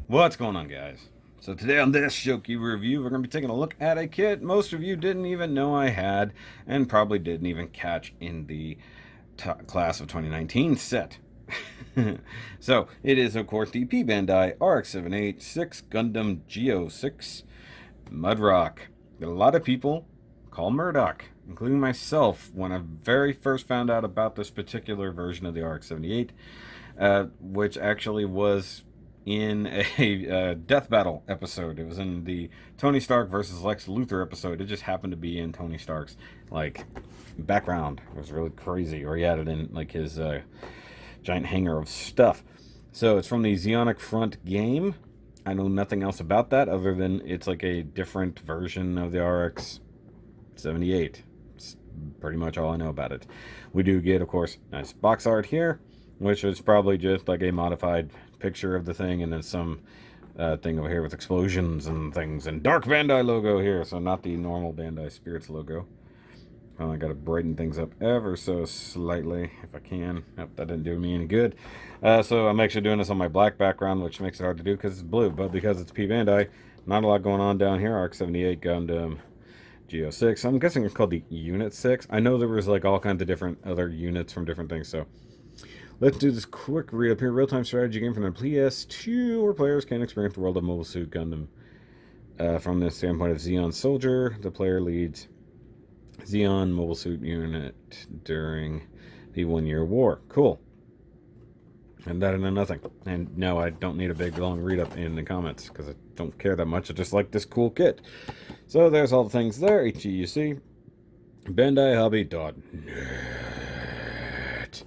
What's going on, guys? So today on this Shoky review, we're going to be taking a look at a kit most of you didn't even know I had, and probably didn't even catch in the class of 2019 set. So it is, of course, the P-Bandai RX-78-6 Gundam G06 Mudrock. That a lot of people call Murdoch, including myself, when I very first found out about this particular version of the RX-78, which actually was in a death battle episode. It was in the Tony Stark versus Lex Luthor episode. It just happened to be in Tony Stark's like background. It was really crazy, or he had it in like his giant hangar of stuff. So it's from the Zeonic Front game. I know nothing else about that other than it's like a different version of the RX-78. It's pretty much all I know about it. We do get, of course, nice box art here, which is probably just like a modified picture of the thing, and then some thing over here with explosions and things, and Dark Bandai logo here, so not the normal Bandai Spirits logo. Well, I gotta brighten things up ever so slightly if I can. Nope, that didn't do me any good. So I'm actually doing this on my black background, which makes it hard to do because it's blue, but because it's P-Bandai, not a lot going on down here. RX-78 Gundam G06. I'm guessing it's called the Unit 6. I know there was like all kinds of different other units from different things, so let's do this quick read up here. Real-time strategy game from the PS2 where players can experience the world of Mobile Suit Gundam. From the standpoint of Zeon Soldier, the player leads Zeon Mobile Suit Unit during the 1-year war. Cool. And that into nothing. And no, I don't need a big long read up in the comments because I don't care that much. I just like this cool kit. So there's all the things there. HEUC. BandaiHobby.net.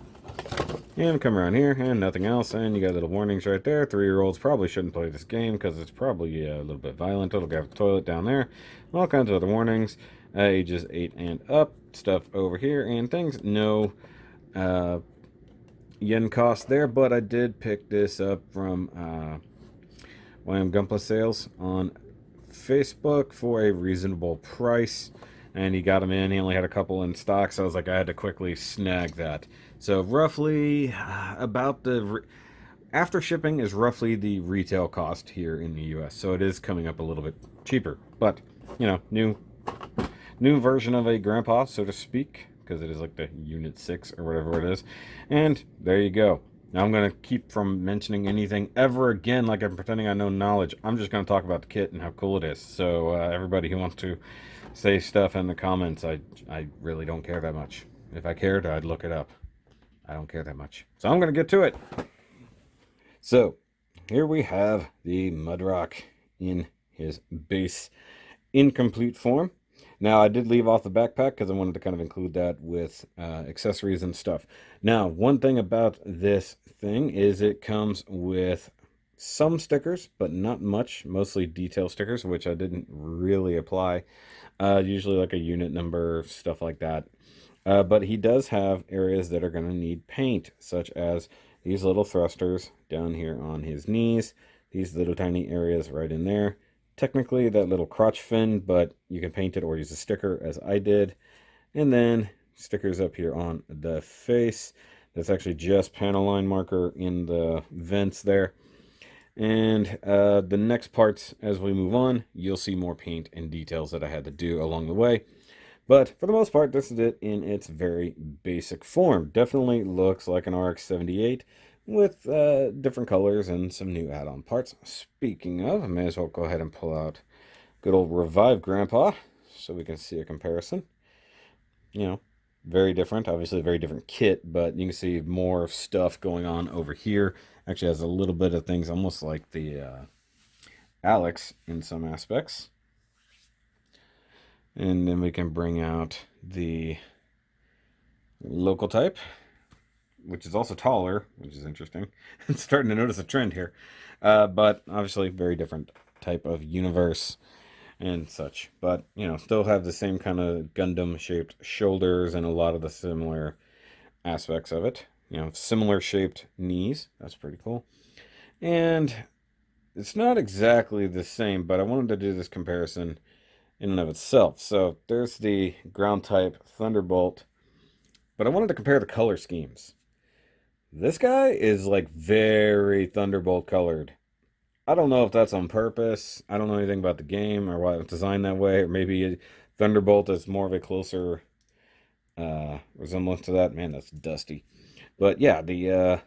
And come around here and nothing else. And you got little warnings right there. 3-year-olds probably shouldn't play this game because it's probably a little bit violent. It'll have a toilet down there. All kinds of other warnings. Ages 8 and up. Stuff over here and things. No yen cost there, but I did pick this up from Gunpla sales on Facebook for a reasonable price. And he got them in. He only had a couple in stock, so I was like, I had to quickly snag that. So roughly about the after shipping is roughly the retail cost here in the US. So it is coming up a little bit cheaper, but you know, new version of a grandpa, so to speak, because it is like the Unit 6 or whatever it is. And there you go. Now I'm going to keep from mentioning anything ever again like I'm pretending I know knowledge. I'm just going to talk about the kit and how cool it is. So everybody who wants to say stuff in the comments, I really don't care that much. If I cared, I'd look it up. I don't care that much. So I'm going to get to it. So here we have the Mudrock in his base incomplete form. Now, I did leave off the backpack because I wanted to kind of include that with accessories and stuff. Now, one thing about this thing is it comes with some stickers, but not much, mostly detail stickers, which I didn't really apply. Usually like a unit number, stuff like that. But he does have areas that are going to need paint, such as these little thrusters down here on his knees, these little tiny areas right in there. Technically that little crotch fin, but you can paint it or use a sticker as I did. And then stickers up here on the face. That's actually just panel line marker in the vents there. And the next parts as we move on, you'll see more paint and details that I had to do along the way. But for the most part, this is it in its very basic form. Definitely looks like an RX-78 with different colors and some new add-on parts. Speaking of, I may as well go ahead and pull out good old Revive Grandpa so we can see a comparison. You know, very different. Obviously a very different kit, but you can see more stuff going on over here. Actually has a little bit of things almost like the Alex in some aspects. And then we can bring out the local type, which is also taller, which is interesting. It's starting to notice a trend here. But obviously very different type of universe and such. But, you know, still have the same kind of Gundam-shaped shoulders and a lot of the similar aspects of it. You know, similar shaped knees. That's pretty cool. And it's not exactly the same, but I wanted to do this comparison in and of itself. So there's the ground type Thunderbolt, but I wanted to compare the color schemes. This guy is like very Thunderbolt colored. I don't know if that's on purpose. I don't know anything about the game or why it's designed that way. Or maybe Thunderbolt is more of a closer resemblance to that. Man, that's dusty. But yeah, the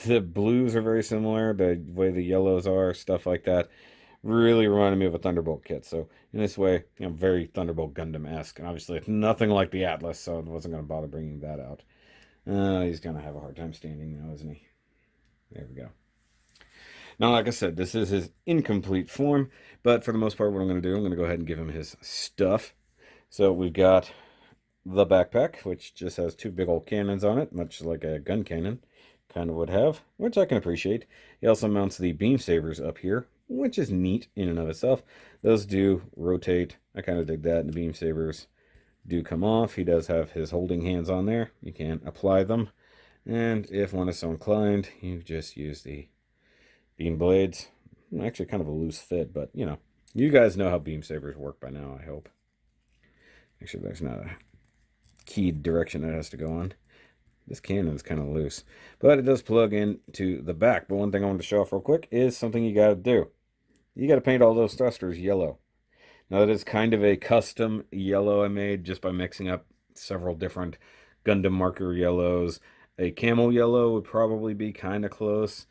the blues are very similar. The way the yellows are, stuff like that, really reminded me of a Thunderbolt kit. So in this way, very Thunderbolt Gundam-esque. And obviously, it's nothing like the Atlas, so I wasn't going to bother bringing that out. He's going to have a hard time standing now, isn't he? There we go. Now, like I said, this is his incomplete form, but for the most part, what I'm going to do, I'm going to go ahead and give him his stuff. So we've got the backpack, which just has two big old cannons on it, much like a gun cannon kind of would have, which I can appreciate. He also mounts the beam sabers up here, which is neat in and of itself. Those do rotate. I kind of dig that, and the beam sabers do come off. He does have his holding hands on there. You can apply them, and if one is so inclined, you just use the beam blades. Actually kind of a loose fit, but you guys know how beam sabers work by now, I hope. Actually, there's not a keyed direction it has to go on. This cannon is kind of loose, but it does plug into the back. But one thing I wanted to show off real quick is something you got to do. You got to paint all those thrusters yellow. Now that is kind of a custom yellow I made just by mixing up several different Gundam marker yellows. A camel yellow would probably be kind of close.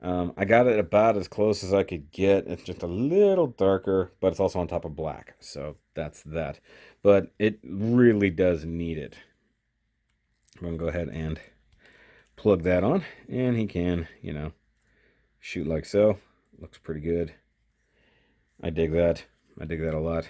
I got it about as close as I could get. It's just a little darker, but it's also on top of black. So that's that. But it really does need it. I'm going to go ahead and plug that on. And he can, shoot like so. Looks pretty good. I dig that. I dig that a lot.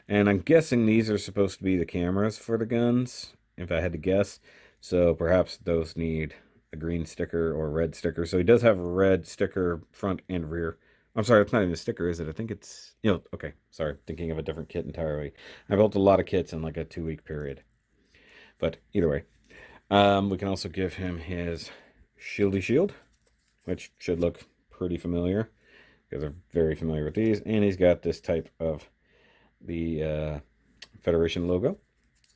And I'm guessing these are supposed to be the cameras for the guns, if I had to guess. So perhaps those need a green sticker or red sticker. So he does have a red sticker front and rear. I'm sorry, it's not even a sticker, is it? I think it's, okay, sorry, thinking of a different kit entirely. I built a lot of kits in like a 2-week period. But either way, we can also give him his shieldy shield, which should look pretty familiar. You guys are very familiar with these. And he's got this type of the Federation logo.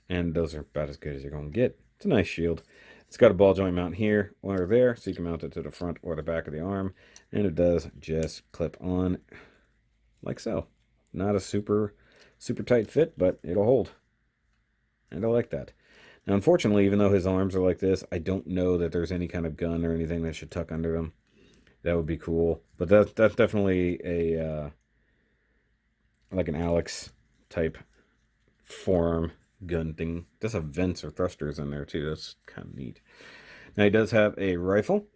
And those are about as good as you're going to get. It's a nice shield. It's got a ball joint mount here or there, so you can mount it to the front or the back of the arm. And it does just clip on like so. Not a super tight fit, but it'll hold. And I like that. Now, unfortunately, even though his arms are like this, I don't know that there's any kind of gun or anything that should tuck under them. That would be cool. But that's definitely a like an Alex type forearm gun thing. Does have vents or thrusters in there too. That's kind of neat. Now he does have a rifle,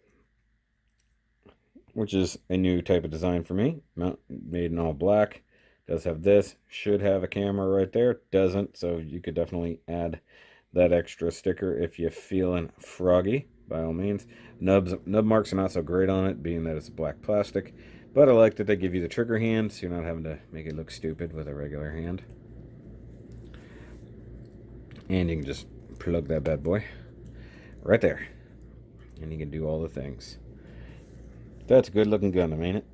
which is a new type of design for me. Made in all black. Does have this. Should have a camera right there. Doesn't, so you could definitely add that extra sticker if you're feeling froggy, by all means. Nub marks are not so great on it, being that it's black plastic. But I like that they give you the trigger hand, so you're not having to make it look stupid with a regular hand. And you can just plug that bad boy right there. And you can do all the things. That's a good looking Gundam, ain't it?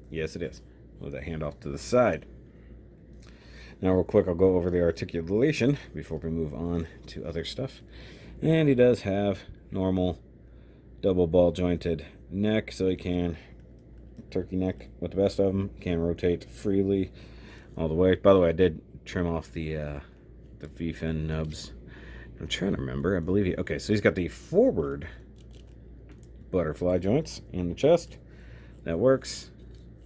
Yes, it is. Move that hand off to the side. Now real quick, I'll go over the articulation before we move on to other stuff. And he does have normal double ball jointed neck, so he can turkey neck with the best of them. Can rotate freely all the way. By the way, I did trim off the V-fin nubs. I'm trying to remember. I believe okay, so he's got the forward butterfly joints in the chest. That works.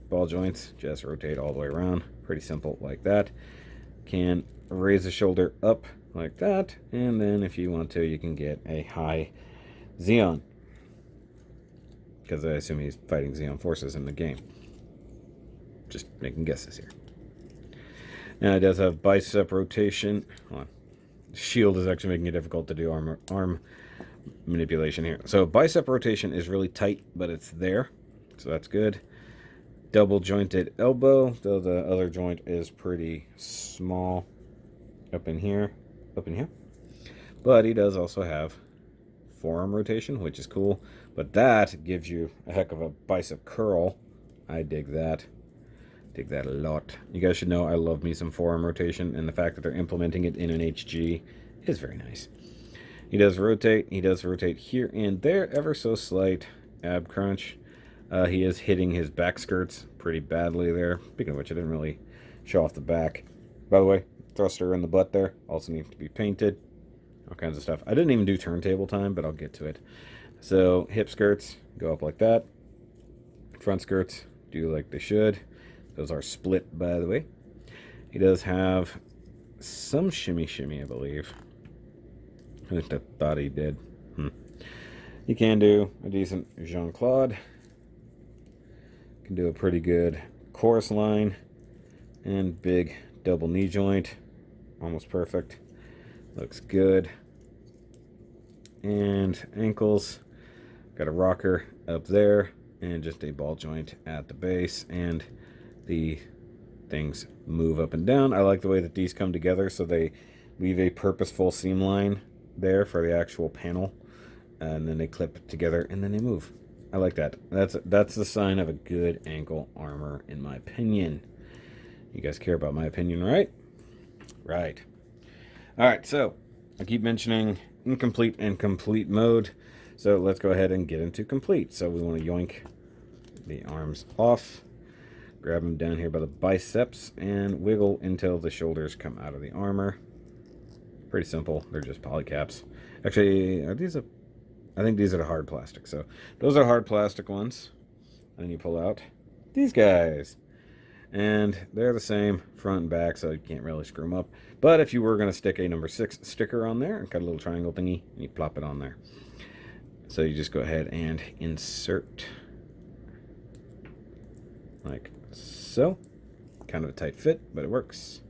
Ball joints just rotate all the way around. Pretty simple like that. Can raise the shoulder up like that, and then if you want to, you can get a high Xeon, because I assume he's fighting Xeon forces in the game. Just making guesses here. Now it does have bicep rotation. Hold on. Shield is actually making it difficult to do arm manipulation here. So bicep rotation is really tight, but it's there, so that's good. Double jointed elbow, though the other joint is pretty small up in here. But he does also have forearm rotation, which is cool. But that gives you a heck of a bicep curl. I dig that. Dig that a lot. You guys should know I love me some forearm rotation, and the fact that they're implementing it in an HG is very nice. He does rotate. He does rotate here and there, ever so slight ab crunch. He is hitting his back skirts pretty badly there. Speaking of which, I didn't really show off the back. By the way, thruster in the butt there also needs to be painted. All kinds of stuff. I didn't even do turntable time, but I'll get to it. So hip skirts go up like that. Front skirts do like they should. Those are split, by the way. He does have some shimmy, I believe. I think I thought he did. He can do a decent Jean-Claude. Can do a pretty good chorus line and big double knee joint. Almost perfect. Looks good. And ankles. Got a rocker up there and just a ball joint at the base, and the things move up and down. I like the way that these come together, so they leave a purposeful seam line there for the actual panel, and then they clip together and then they move. I like that. That's the sign of a good ankle armor, in my opinion. You guys care about my opinion, right? Right. All right, so I keep mentioning incomplete and complete mode, so let's go ahead and get into complete. So we want to yoink the arms off, grab them down here by the biceps, and wiggle until the shoulders come out of the armor. Pretty simple. They're just polycaps. Actually, are these a... I think these are the hard plastic. So those are hard plastic ones. And you pull out these guys. And they're the same front and back, so you can't really screw them up. But if you were going to stick a number 6 sticker on there, got a little triangle thingy, and you plop it on there. So you just go ahead and insert like so. Kind of a tight fit, but it works.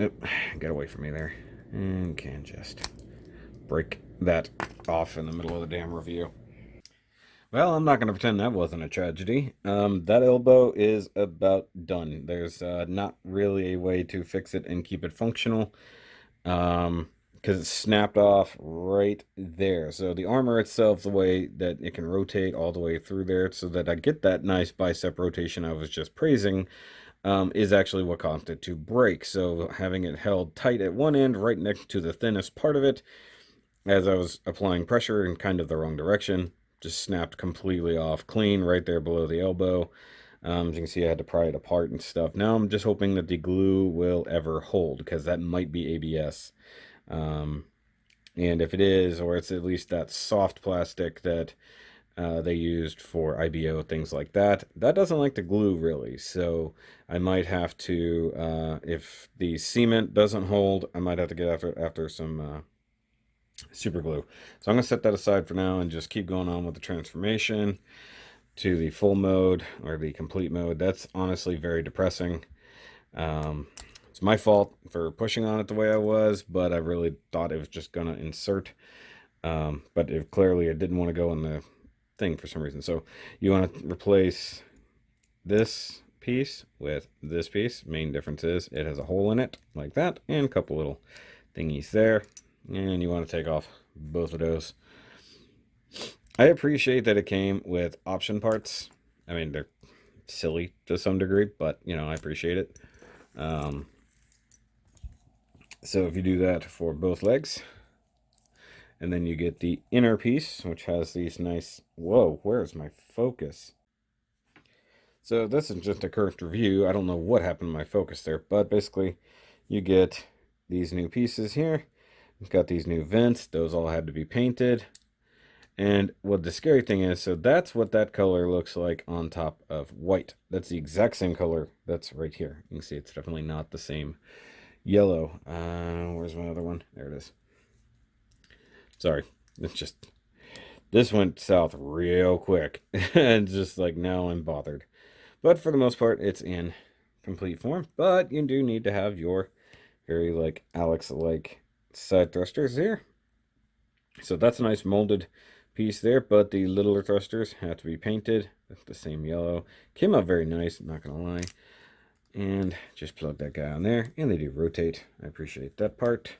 Oop, get away from me there. And can just break that off in the middle of the damn review. Well, I'm not going to pretend that wasn't a tragedy. That elbow is about done. There's not really a way to fix it and keep it functional, because it's snapped off right there. So the armor itself, the way that it can rotate all the way through there so that I get that nice bicep rotation I was just praising, is actually what caused it to break. So having it held tight at one end, right next to the thinnest part of it, as I was applying pressure in kind of the wrong direction, just snapped completely off, clean right there below the elbow. As you can see, I had to pry it apart and stuff. Now I'm just hoping that the glue will ever hold, because that might be ABS. And if it is, or it's at least that soft plastic that they used for IBO, things like that, that doesn't like to glue really. So I might have to, if the cement doesn't hold, I might have to get after some super glue. So I'm going to set that aside for now and just keep going on with the transformation to the full mode or the complete mode. That's honestly very depressing. It's my fault for pushing on it the way I was, but I really thought it was just going to insert. But clearly it didn't want to go in the thing for some reason. So you want to replace this piece with this piece. Main difference is it has a hole in it like that and a couple little thingies there. And you want to take off both of those. I appreciate that it came with option parts. I mean, they're silly to some degree, but, you know, I appreciate it. So if you do that for both legs, and then you get the inner piece, which has these nice... Whoa, where's my focus? So this is just a current review. I don't know what happened to my focus there, but basically you get these new pieces here. We've got these new vents. Those all had to be painted. And what the scary thing is, so that's what that color looks like on top of white. That's the exact same color that's right here. You can see it's definitely not the same yellow. Where's my other one? There it is. Sorry. It's just... This went south real quick. And just like now I'm bothered. But for the most part, it's in complete form. But you do need to have your very like Alex-like side thrusters here. So that's a nice molded piece there, but the littler thrusters have to be painted. That's the same yellow. Came out very nice, not gonna lie. And just plug that guy on there, and they do rotate. I appreciate that part.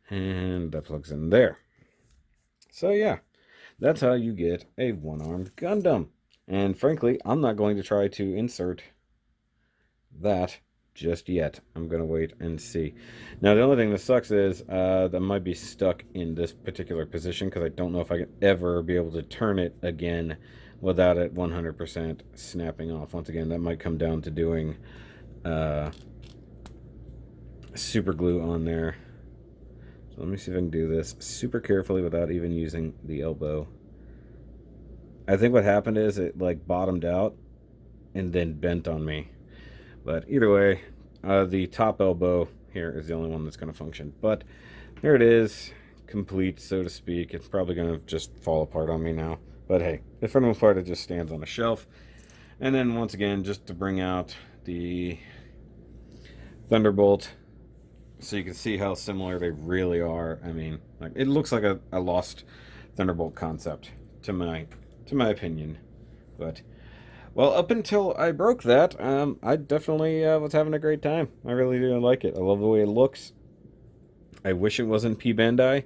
And that plugs in there. So yeah, that's how you get a one-armed Gundam. And frankly, I'm not going to try to insert that just yet. I'm going to wait and see. Now, the only thing that sucks is that might be stuck in this particular position because I don't know if I can ever be able to turn it again without it 100% snapping off. Once again, that might come down to doing super glue on there. So let me see if I can do this super carefully without even using the elbow. I think what happened is it like bottomed out and then bent on me. But either way, the top elbow here is the only one that's going to function. But there it is, complete, so to speak. It's probably going to just fall apart on me now. But hey, for the most part, it just stands on a shelf. And then once again, just to bring out the Thunderbolt, so you can see how similar they really are. I mean, like, it looks like a lost Thunderbolt concept, to my opinion. But, well, up until I broke that, I definitely was having a great time. I really do like it. I love the way it looks. I wish it wasn't P-Bandai.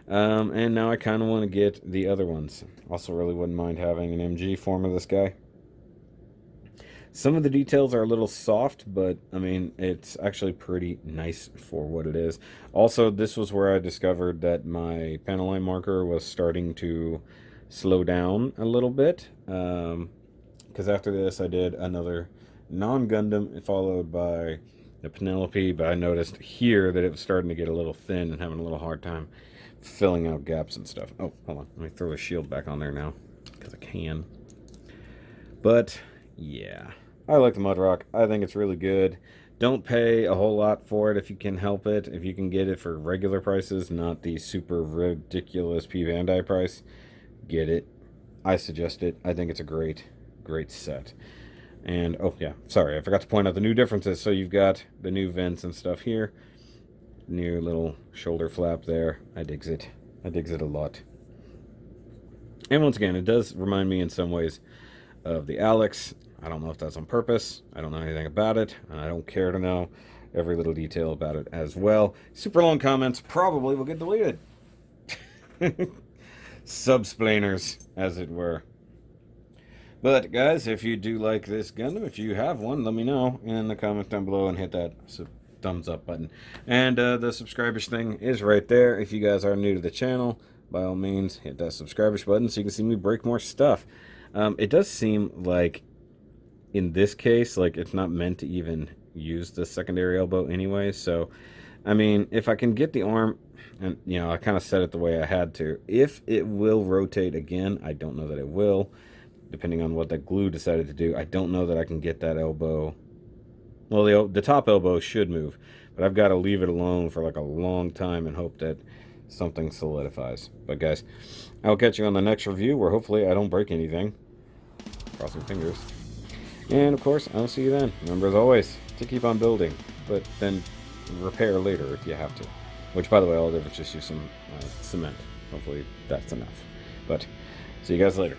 And now I kind of want to get the other ones. Also really wouldn't mind having an MG form of this guy. Some of the details are a little soft, but I mean, it's actually pretty nice for what it is. Also, this was where I discovered that my panel line marker was starting to slow down a little bit. Because after this, I did another non-Gundam, followed by the Penelope, but I noticed here that it was starting to get a little thin and having a little hard time filling out gaps and stuff. Oh, hold on. Let me throw a shield back on there now, because I can. But, yeah. I like the Mudrock. I think it's really good. Don't pay a whole lot for it if you can help it. If you can get it for regular prices, not the super ridiculous P-Bandai price, get it. I suggest it. I think it's a great set. And, oh yeah, sorry, I forgot to point out the new differences. So you've got the new vents and stuff here. New little shoulder flap there. I digs it. I digs it a lot. And once again, it does remind me in some ways of the Alex. I don't know if that's on purpose. I don't know anything about it, and I don't care to know every little detail about it as well. Super long comments probably will get deleted. Subsplainers, as it were. But, guys, if you do like this Gundam, if you have one, let me know in the comments down below and hit that thumbs up button. And the subscribers thing is right there. If you guys are new to the channel, by all means, hit that subscribers button so you can see me break more stuff. It does seem like, in this case, like it's not meant to even use the secondary elbow anyway. So, I mean, if I can get the arm, and, you know, I kind of set it the way I had to. If it will rotate again, I don't know that it will. Depending on what that glue decided to do, I don't know that I can get that elbow. Well, the top elbow should move, but I've got to leave it alone for like a long time and hope that something solidifies. But guys, I'll catch you on the next review where hopefully I don't break anything. Crossing fingers. And of course, I'll see you then. Remember, as always, to keep on building, but then repair later if you have to. Which, by the way, all I did was just use some cement. Hopefully that's enough. But see you guys later.